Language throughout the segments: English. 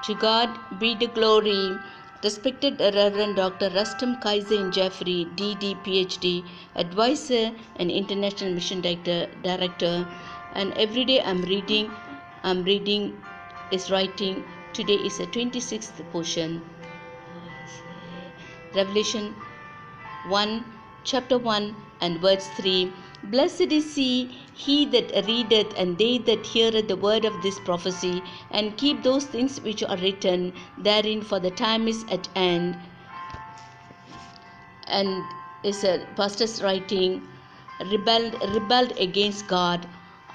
To God be the glory. Respected Reverend Dr. Rustam Kaiser Jeffrey, DD, PhD, advisor and international mission director. And every day I'm reading is writing. Today is the 26th portion. Revelation 1, chapter 1 and verse 3. Blessed is he that readeth, and they that heareth the word of this prophecy, and keep those things which are written therein, for the time is at hand. And is a pastor's writing, rebelled against God.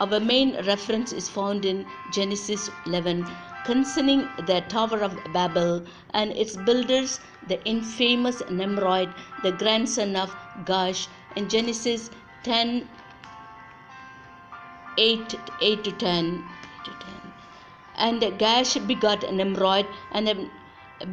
Our main reference is found in Genesis 11 concerning the Tower of Babel and its builders, the infamous Nimrod, the grandson of Gash, in Genesis 10 8 to 10. And Gash begot Nimrod, and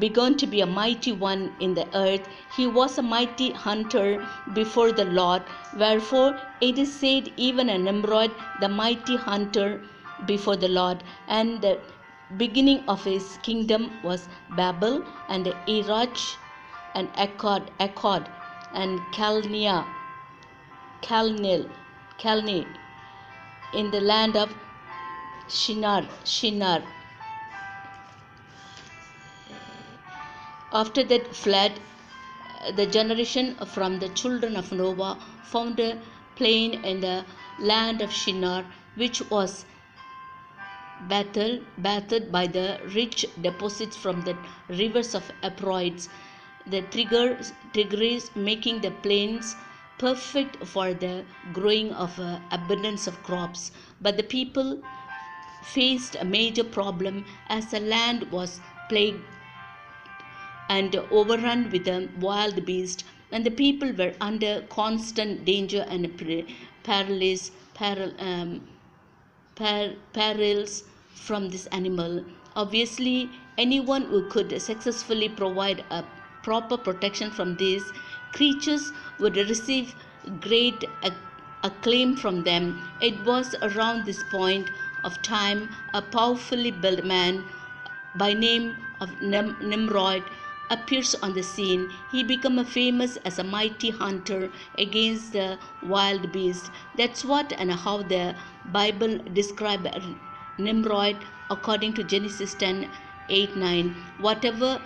began to be a mighty one in the earth. He was a mighty hunter before the Lord. Wherefore it is said, even a Nimrod, the mighty hunter before the Lord. And the beginning of his kingdom was Babel, and Erech, and Akkad, and Calneh, in the land of Shinar. After that fled the generation from the children of Noah, found a plain in the land of Shinar, which was battered by the rich deposits from the rivers of Aproids, the Tigris, making the plains perfect for the growing of abundance of crops. But the people faced a major problem, as the land was plagued and overrun with the wild beast, and the people were under constant danger and perils from this animal. Obviously, anyone who could successfully provide a proper protection from these creatures would receive great acclaim from them. It was around this point of time a powerfully built man by name of Nimrod appears on the scene. He became famous as a mighty hunter against the wild beasts. That's what and how the Bible describes Nimrod according to Genesis 10 8 9. Whatever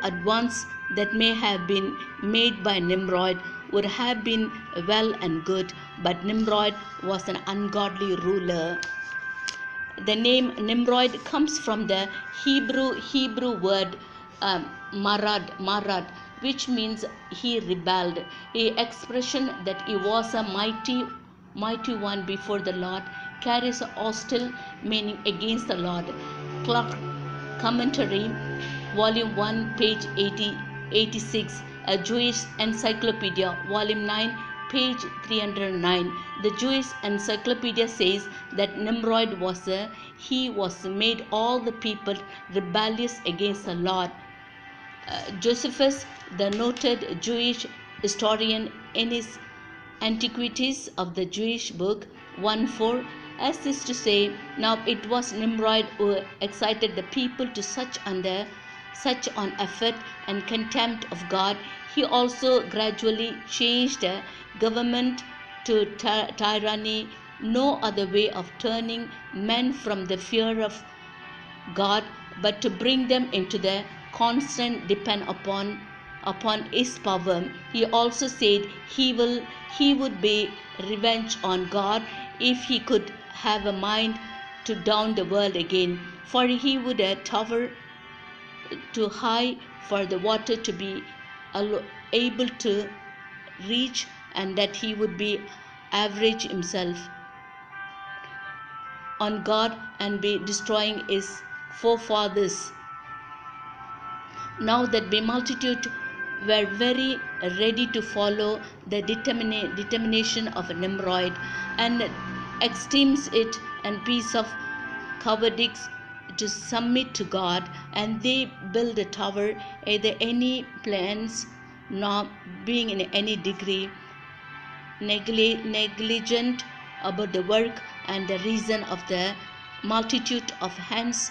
advance that may have been made by Nimrod would have been well and good, but Nimrod was an ungodly ruler. The name Nimrod comes from the Hebrew word marad, which means he rebelled. A expression that he was a mighty one before the Lord carries a hostile meaning against the Lord. Clark Commentary, Volume 1, page 86, a Jewish Encyclopedia, Volume 9, page 309. The Jewish Encyclopedia says that Nimrod was made all the people rebellious against the Lord. Josephus, the noted Jewish historian, in his Antiquities of the Jewish Book 1:4, has this to say, now it was Nimrod who excited the people to such on effort and contempt of God. He also gradually changed the government to tyranny. No other way of turning men from the fear of God, but to bring them into the constant depend upon his power. He also said he would be revenge on God if he could have a mind to down the world again, for he would a tower too high for the water to be able to reach, and that he would be average himself on God and be destroying his forefathers. Now that the multitude were very ready to follow the determination of Nimrod and esteems it a piece of cowardice to submit to God, and they build a tower, either any plans, nor being in any degree negligent about the work and the reason of the multitude of hands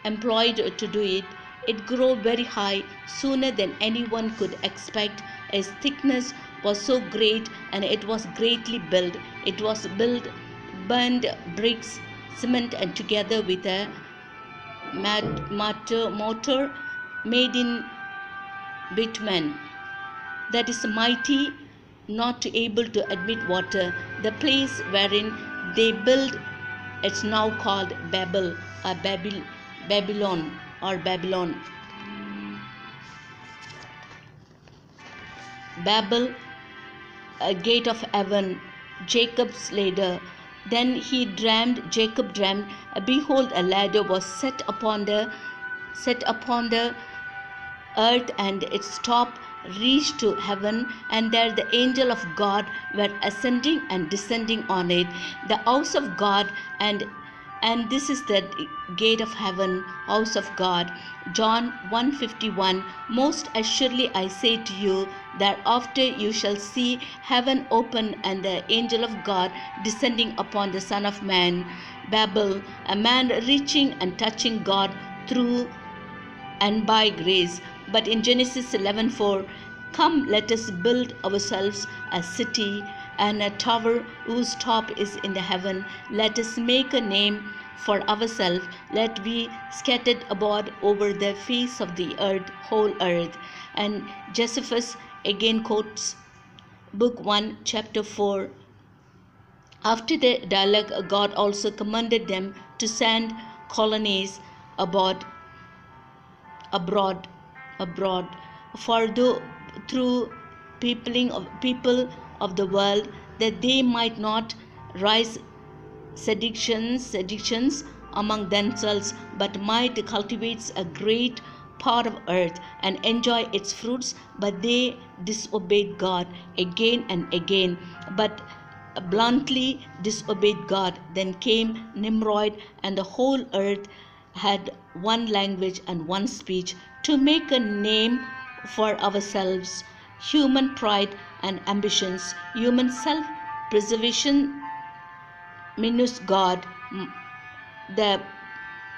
employed to do it, it grew very high sooner than anyone could expect. Its thickness was so great, and it was greatly built. It was built, burned bricks, cement, and together with a mortar made in bitumen that is mighty, not able to admit water. The place wherein they built, it's now called Babel, or Babylon, or Babylon. Babel, a gate of heaven, Jacob's ladder. Then Jacob dreamed, behold, a ladder was set upon the earth, and its top reached to heaven, and there the angel of God were ascending and descending on it. The house of God, and this is the gate of heaven, house of God. John 1:51. Most assuredly I say to you that after you shall see heaven open and the angel of God descending upon the Son of Man. Babel, a man reaching and touching God through and by grace. But in Genesis 11:4, come, let us build ourselves a city and a tower whose top is in the heaven. Let us make a name for ourselves. Let we scattered abroad over the face of the earth, whole earth. And Josephus again quotes Book 1, chapter 4. After the dialogue, God also commanded them to send colonies abroad for through people of the world, that they might not rise seditions among themselves, but might cultivate a great part of earth and enjoy its fruits. But they disobeyed God again and again, but bluntly disobeyed God. Then came Nimrod, and the whole earth had one language and one speech. To make a name for ourselves, human pride and ambitions, human self-preservation minus God, the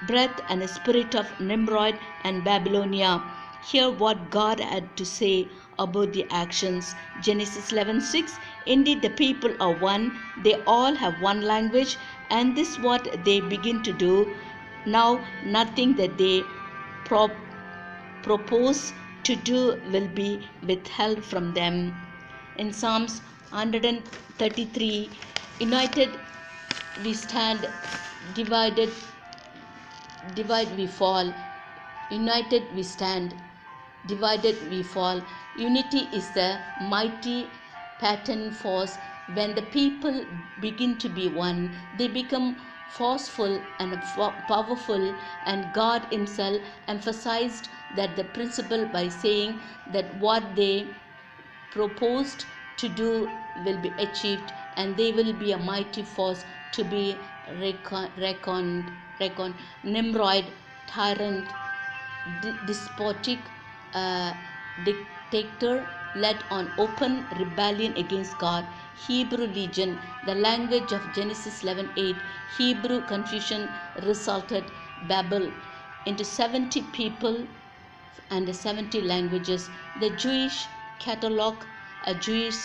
breath and spirit of Nimrod and Babylonia. Hear what God had to say about the actions. Genesis 11:6. Indeed, the people are one; they all have one language, and this what they begin to do. Now, nothing that they propose to do will be withheld from them. In Psalms 133, united we stand, divide we fall. United we stand, divided we fall. Unity is the mighty pattern force. When the people begin to be one, they become forceful and powerful, and God himself emphasized that the principle by saying that what they proposed to do will be achieved, and they will be a mighty force to be reckoned. Nimrod, tyrant, despotic dictator, led on open rebellion against God. Hebrew legion, the language of Genesis 11:8. Hebrew confusion resulted Babel into 70 people and 70 languages. The Jewish catalog, a Jewish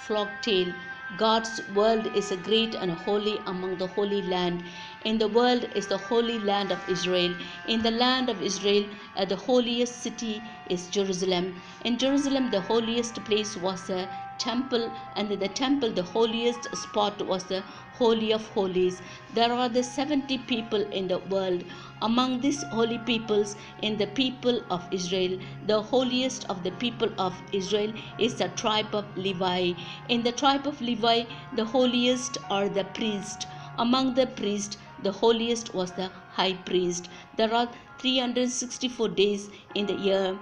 folk tale. God's world is a great and holy among the holy land. In the world is the holy land of Israel. In the land of Israel, the holiest city is Jerusalem. In Jerusalem, the holiest place was the temple, and in the temple, the holiest spot was the Holy of Holies. There are the 70 people in the world. Among these holy peoples, in the people of Israel, the holiest of the people of Israel is the tribe of Levi. In the tribe of Levi, the holiest are the priests. Among the priests, the holiest was the high priest. There are 364 days in the year.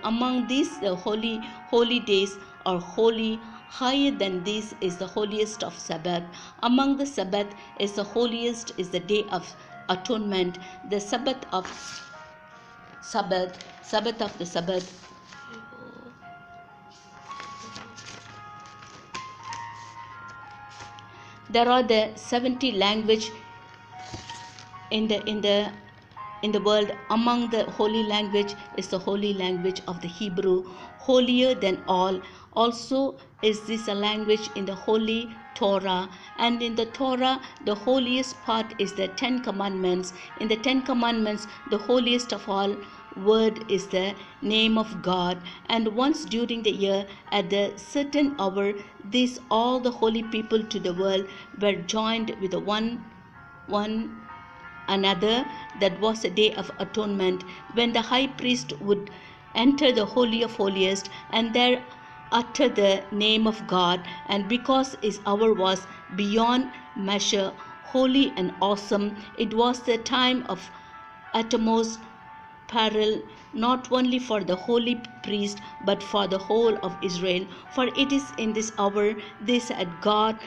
Among these, the holy days are holy. Higher than this is the holiest of Sabbath. Among the Sabbath is the holiest is the day of atonement, the Sabbath of the Sabbath. There are the 70 language in the in the world among the holy language is the holy language of the Hebrew, holier than all. Also is this a language in the holy Torah, and in the Torah the holiest part is the 10 commandments. In the 10 commandments the holiest of all word is the name of God. And once during the year at the certain hour, these all the holy people to the world were joined with the one another. That was a day of atonement, when the high priest would enter the holy of holiest and there utter the name of God. And because his hour was beyond measure holy and awesome, it was the time of uttermost peril, not only for the holy priest but for the whole of Israel. For it is in this hour they said, God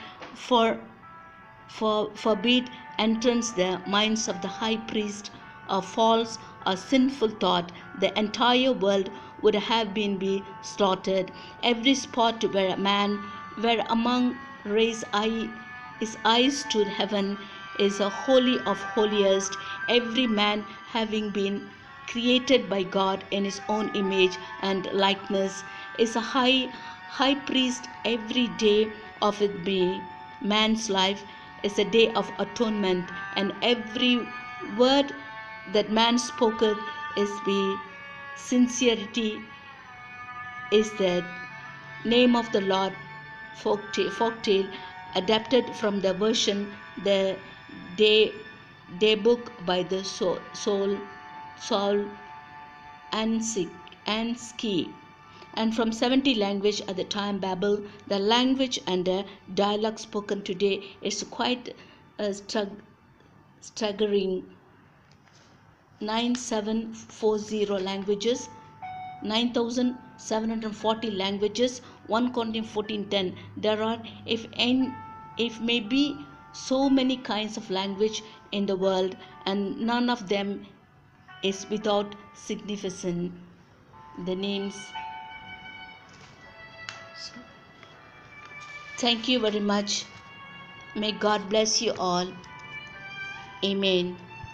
forbid entrance the minds of the high priest a false or sinful thought, the entire world would have been be slaughtered. Every spot where a man where among raise his eyes to heaven is a holy of holiest. Every man having been created by God in his own image and likeness is a high priest. Every day of it be man's life is a day of atonement, and every word that man spoken is be sincerity is the name of the Lord. Folktale adapted from the version the day book by the Saul Ansky, and from 70 language at the time Babel. The language and the dialogue spoken today is quite staggering. 9740 languages, 9740 languages, 1 Corinthians 14:10. There are if may be so many kinds of language in the world, and none of them is without significance. The names. Thank you very much. May God bless you all. Amen.